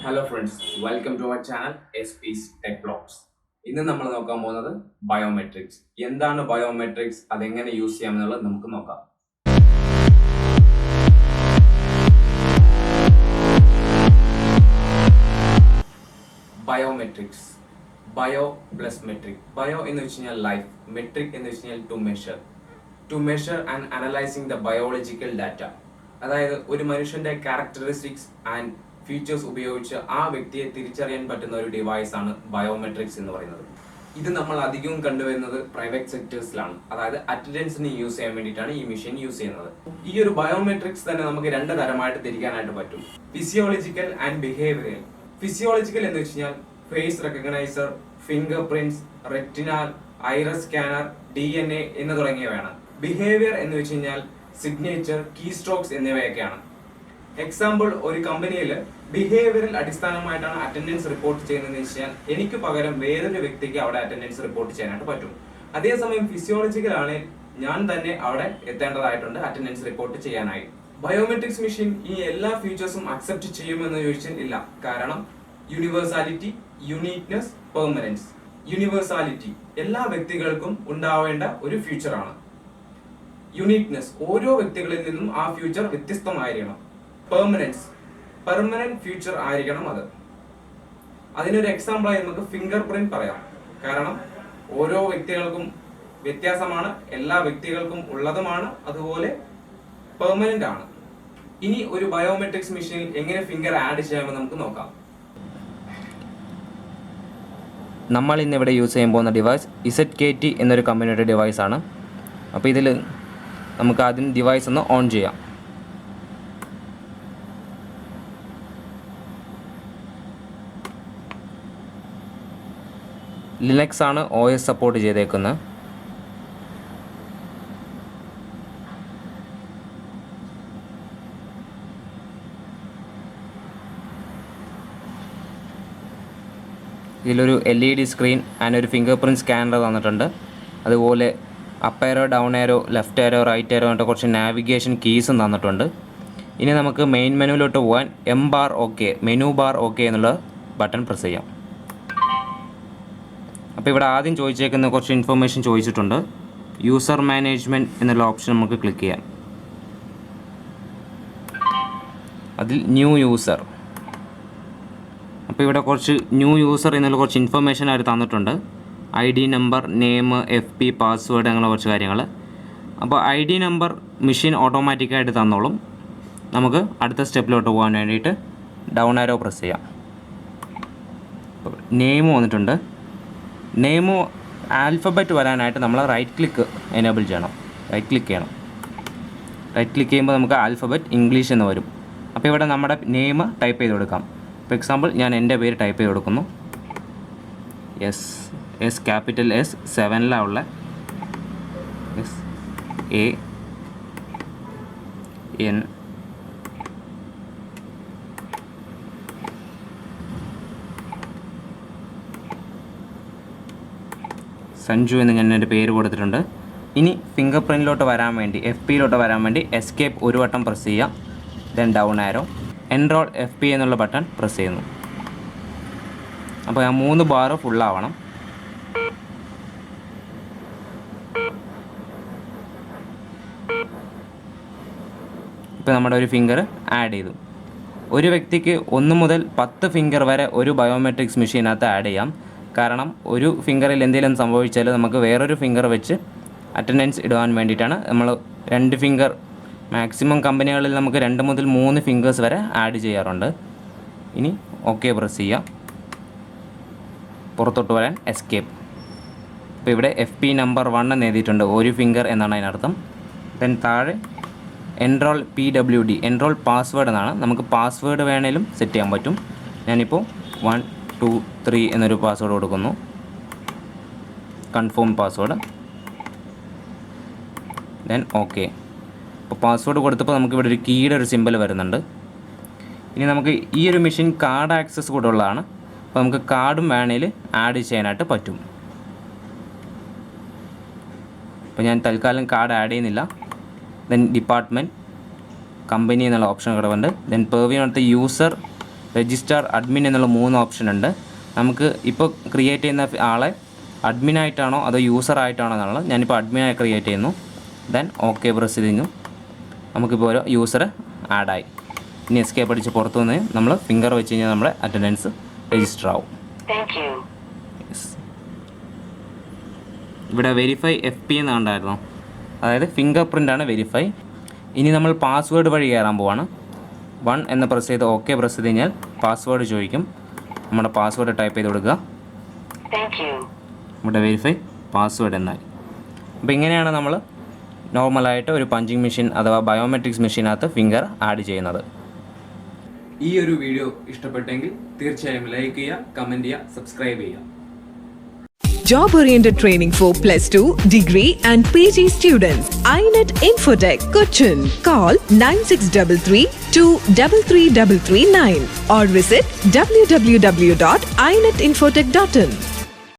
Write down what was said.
Hello friends, welcome to our channel SP's Tech Vlogs. ഇന്ന് നമ്മൾ നോക്കാൻ പോകുന്നത് ബയോമെട്രിക്സ്. എന്താണ് ബയോമെട്രിക്സ്, അതെങ്ങനെ യൂസ് ചെയ്യാമെന്നുള്ളത് നമുക്ക് നോക്കാം. Biometrics, bio plus metric. Bio എന്ന് വെച്ച് കഴിഞ്ഞാൽ ലൈഫ്, മെട്രിക് എന്ന് വെച്ച് കഴിഞ്ഞാൽ to measure and analysing the biological data. അതായത് ഒരു മനുഷ്യന്റെ ക്യാരക്ടറിസ്റ്റിക്സ് ആൻഡ് ഫീച്ചേഴ്സ് ഉപയോഗിച്ച് ആ വ്യക്തിയെ തിരിച്ചറിയാൻ പറ്റുന്ന ഒരു ഡിവൈസ് ആണ് ബയോമെട്രിക്സ് എന്ന് പറയുന്നത്. ഇത് നമ്മൾ അധികവും കണ്ടുവരുന്നത് പ്രൈവറ്റ് സെക്ടേഴ്സിലാണ്. അതായത് അറ്റൻഡൻസിന് യൂസ് ചെയ്യാൻ വേണ്ടിയിട്ടാണ് ഈ മെഷീൻ യൂസ് ചെയ്യുന്നത്. ഈ ഒരു ബയോമെട്രിക്സ് തന്നെ നമുക്ക് രണ്ട് തരമായിട്ട് തിരിക്കാനായിട്ട് പറ്റും: ഫിസിയോളജിക്കൽ ആൻഡ് ബിഹേവിയറൽ. ഫിസിയോളജിക്കൽ എന്ന് വെച്ച് കഴിഞ്ഞാൽ face recogniser, finger prints, retinal, iris scanner, DNA എന്ന് തുടങ്ങിയവയാണ്. ബിഹേവിയർ എന്ന് വെച്ച് കഴിഞ്ഞാൽ സിഗ്നേച്ചർ, കീ സ്ട്രോക്സ് എന്നിവയൊക്കെയാണ്. എക്സാമ്പിൾ, ഒരു കമ്പനിയിൽ ബിഹേവിയറൽ അടിസ്ഥാനമായിട്ടാണ് അറ്റൻഡൻസ് റിപ്പോർട്ട് ചെയ്യുന്നതെന്ന് വെച്ചാൽ എനിക്ക് പകരം വേറൊരു വ്യക്തിക്ക് അവിടെ അറ്റൻഡൻസ് റിപ്പോർട്ട് ചെയ്യാനായിട്ട് പറ്റും. അതേസമയം ഫിസിയോളജിക്കൽ ആണെങ്കിൽ ഞാൻ തന്നെ അവിടെ എത്തേണ്ടതായിട്ടുണ്ട് അറ്റൻഡൻസ് റിപ്പോർട്ട് ചെയ്യാനായി. ബയോമെട്രിക്സ് മെഷീൻ ഈ എല്ലാ ഫീച്ചേഴ്സും അക്സെപ്റ്റ് ചെയ്യുമെന്ന് ചോദിച്ചാൽ ഇല്ല. കാരണം യൂണിവേഴ്സാലിറ്റി, യുണീക്നെസ്, പെർമനൻസ്. യൂണിവേഴ്സാലിറ്റി എല്ലാ വ്യക്തികൾക്കും ഉണ്ടാവേണ്ട ഒരു ഫീച്ചറാണ്. യുണീക്നെസ് ഓരോ വ്യക്തികളിൽ നിന്നും ആ ഫീച്ചർ വ്യത്യസ്തമായിരിക്കണം. പെർമനന്റ് ഫീച്ചർ ആയിരിക്കണം അത്. അതിനൊരു എക്സാമ്പിളായി നമുക്ക് ഫിംഗർ പ്രിന്റ് പറയാം. കാരണം ഓരോ വ്യക്തികൾക്കും വ്യത്യാസമാണ്, എല്ലാ വ്യക്തികൾക്കും ഉള്ളതുമാണ്, അതുപോലെ പെർമനന്റ് ആണ്. ഇനി ഒരു ബയോമെട്രിക്സ് മെഷീനിൽ എങ്ങനെ ഫിംഗർ ആഡ് ചെയ്യാമെന്ന് നമുക്ക് നോക്കാം. നമ്മൾ ഇന്നിവിടെ യൂസ് ചെയ്യാൻ പോകുന്ന ഡിവൈസ് ZKT എന്നൊരു കമ്പനിയുടെ ഡിവൈസാണ്. അപ്പോൾ ഇതിൽ നമുക്ക് ആദ്യം ഡിവൈസ് ഒന്ന് ഓൺ ചെയ്യാം. ലിനക്സ് ആണ് OS സപ്പോർട്ട് ചെയ്തേക്കുന്നത്. ഇതിലൊരു LED സ്ക്രീൻ ആൻഡ് ഒരു ഫിംഗർ പ്രിൻറ്റ് സ്കാനർ തന്നിട്ടുണ്ട്. അതുപോലെ up arrow, down arrow, left arrow, right arrow എന്നിട്ട് കുറച്ച് നാവിഗേഷൻ കീസും തന്നിട്ടുണ്ട്. ഇനി നമുക്ക് മെയിൻ മെനുവിലോട്ട് പോകാൻ മെനു ബാർ ഓക്കെ എന്നുള്ള ബട്ടൺ പ്രസ് ചെയ്യാം. അപ്പോൾ ഇവിടെ ആദ്യം ചോദിച്ചേക്കുന്ന കുറച്ച് ഇൻഫർമേഷൻ ചോദിച്ചിട്ടുണ്ട്. യൂസർ മാനേജ്മെൻറ്റ് എന്നുള്ള ഓപ്ഷൻ നമുക്ക് ക്ലിക്ക് ചെയ്യാം. അതിൽ ന്യൂ യൂസർ. അപ്പോൾ ഇവിടെ കുറച്ച് ന്യൂ യൂസർ എന്നുള്ള കുറച്ച് ഇൻഫർമേഷൻ അവർ തന്നിട്ടുണ്ട്. ID number, name, FP, password അങ്ങനെ കുറച്ച് കാര്യങ്ങൾ. അപ്പോൾ ID നമ്പർ മെഷീൻ ഓട്ടോമാറ്റിക്കായിട്ട് തന്നോളും. നമുക്ക് അടുത്ത സ്റ്റെപ്പിലോട്ട് പോകാൻ വേണ്ടിയിട്ട് ഡൗൺ ആരോ പ്രസ് ചെയ്യാം. നെയിം വന്നിട്ടുണ്ട്. നെയിമോ ആൽഫബറ്റ് വരാനായിട്ട് നമ്മൾ റൈറ്റ് ക്ലിക്ക് എനേബിൾ ചെയ്യണം. റൈറ്റ് ക്ലിക്ക് ചെയ്യുമ്പോൾ നമുക്ക് ആൽഫബറ്റ് ഇംഗ്ലീഷ് എന്ന് വരും. അപ്പോൾ ഇവിടെ നമ്മുടെ നെയിം ടൈപ്പ് ചെയ്ത് കൊടുക്കാം. ഫോർ എക്സാമ്പിൾ ഞാൻ എൻ്റെ പേര് ടൈപ്പ് ചെയ്ത് കൊടുക്കുന്നു. S capital S 7 SAN Sanju എന്ന് ഞാൻ എൻ്റെ പേര് കൊടുത്തിട്ടുണ്ട്. ഇനി ഫിംഗർ പ്രിൻറ്റിലോട്ട് വരാൻ വേണ്ടി, FPയിലോട്ട് വരാൻ വേണ്ടി എസ്കേപ്പ് ഒരു വട്ടം പ്രസ് ചെയ്യാം. ദെൻ ഡൗൺ ആരോ, എൻറോൾ FP എന്നുള്ള ബട്ടൺ പ്രസ് ചെയ്യുന്നു. അപ്പോൾ ആ 3 ബാർ ഫുള്ളാവണം. ഇപ്പോൾ നമ്മുടെ ഒരു ഫിംഗർ ആഡ് ചെയ്തു. ഒരു വ്യക്തിക്ക് 1 മുതൽ 10 ഫിംഗർ വരെ ഒരു ബയോമെട്രിക്സ് മെഷീനകത്ത് ആഡ് ചെയ്യാം. കാരണം ഒരു ഫിംഗറിൽ എന്തെങ്കിലും സംഭവിച്ചാൽ നമുക്ക് വേറൊരു ഫിംഗർ വെച്ച് അറ്റൻഡൻസ് ഇടാൻ വേണ്ടിയിട്ടാണ് നമ്മൾ 2 ഫിംഗർ, മാക്സിമം കമ്പനികളിൽ നമുക്ക് 2 മുതൽ 3 ഫിംഗേഴ്സ് വരെ ആഡ് ചെയ്യാറുണ്ട്. ഇനി ഓക്കെ പ്രസ് ചെയ്യാം. പുറത്തോട്ട് വരാൻ എസ്കേപ്പ്. ഇപ്പോൾ ഇവിടെ FP നമ്പർ 1 എന്ന് എഴുതിയിട്ടുണ്ട്. ഒരു ഫിംഗർ എന്നാണ് അതിനർത്ഥം. ദെൻ താഴെ എൻറോൾ PWD, എൻറോൾ പാസ്വേഡ് എന്നാണ്. നമുക്ക് പാസ്വേഡ് വേണേലും സെറ്റ് ചെയ്യാൻ പറ്റും. ഞാനിപ്പോൾ 1 2 3 എന്നൊരു പാസ്വേഡ് കൊടുക്കുന്നു. Confirm password. Then okay. അപ്പോൾ പാസ്വേഡ് കൊടുത്തപ്പോൾ നമുക്കിവിടെ ഒരു കീയുടെ ഒരു സിമ്പൽ വരുന്നുണ്ട്. ഇനി നമുക്ക് ഈ ഒരു മെഷീൻ കാർഡ് ആക്സസ് കൂടെ ഉള്ളതാണ്. അപ്പോൾ നമുക്ക് കാർഡും വേണേൽ ആഡ് ചെയ്യാനായിട്ട് പറ്റും. അപ്പോൾ ഞാൻ തൽക്കാലം കാർഡ് ആഡ് ചെയ്യുന്നില്ല. ദെൻ ഡിപ്പാർട്ട്മെൻറ്റ്, കമ്പനി എന്നുള്ള ഓപ്ഷൻ കിടവുണ്ട്. ദെൻ പെർവ്യൂ അടുത്ത യൂസർ, രജിസ്റ്റർ, അഡ്മിൻ എന്നുള്ള 3 ഓപ്ഷൻ ഉണ്ട്. നമുക്ക് ഇപ്പോൾ ക്രിയേറ്റ് ചെയ്യുന്ന ആളെ അഡ്മിനായിട്ടാണോ അതോ യൂസറായിട്ടാണോ എന്നുള്ളത്. ഞാനിപ്പോൾ അഡ്മിനായി ക്രിയേറ്റ് ചെയ്യുന്നു. ദെൻ ഓക്കെ പ്രസ് ചെയ്യുന്നു. നമുക്കിപ്പോൾ ഒരു യൂസർ ആഡായി. ഇനി എസ്കേപ്പ് അടിച്ച് പുറത്തു വന്ന് നമ്മൾ ഫിംഗർ വെച്ച് കഴിഞ്ഞാൽ നമ്മുടെ അറ്റൻഡൻസ് രജിസ്റ്റർ ആവും. ഇവിടെ വെരിഫൈ FP എന്ന് കണ്ടായിരുന്നു, അതായത് ഫിംഗർ പ്രിൻ്റാണ് വെരിഫൈ. ഇനി നമ്മൾ പാസ്വേഡ് വഴി കയറാൻ പോവാണ്. 1 എന്ന് പ്രസ് ചെയ്ത് ഓക്കെ പ്രസ് ചെയ്ത് കഴിഞ്ഞാൽ പാസ്വേഡ് ചോദിക്കും. നമ്മുടെ പാസ്വേഡ് ടൈപ്പ് ചെയ്ത് കൊടുക്കുക. ഇവിടെ വെരിഫൈ പാസ്വേഡ് എന്നായി. അപ്പോൾ ഇങ്ങനെയാണ് നമ്മൾ നോർമലായിട്ട് ഒരു പഞ്ചിങ് മെഷീൻ അഥവാ ബയോമെട്രിക്സ് മെഷീനകത്ത് ഫിംഗർ ആഡ് ചെയ്യുന്നത്. ഈ ഒരു വീഡിയോ ഇഷ്ടപ്പെട്ടെങ്കിൽ തീർച്ചയായും ലൈക്ക് ചെയ്യുക, കമൻറ്റ് ചെയ്യുക, സബ്സ്ക്രൈബ് ചെയ്യുക. Job-oriented training for +2, degree and PG students. inetinfotech, Cochin. Call 9633 23339 or visit www.inetinfotech.in.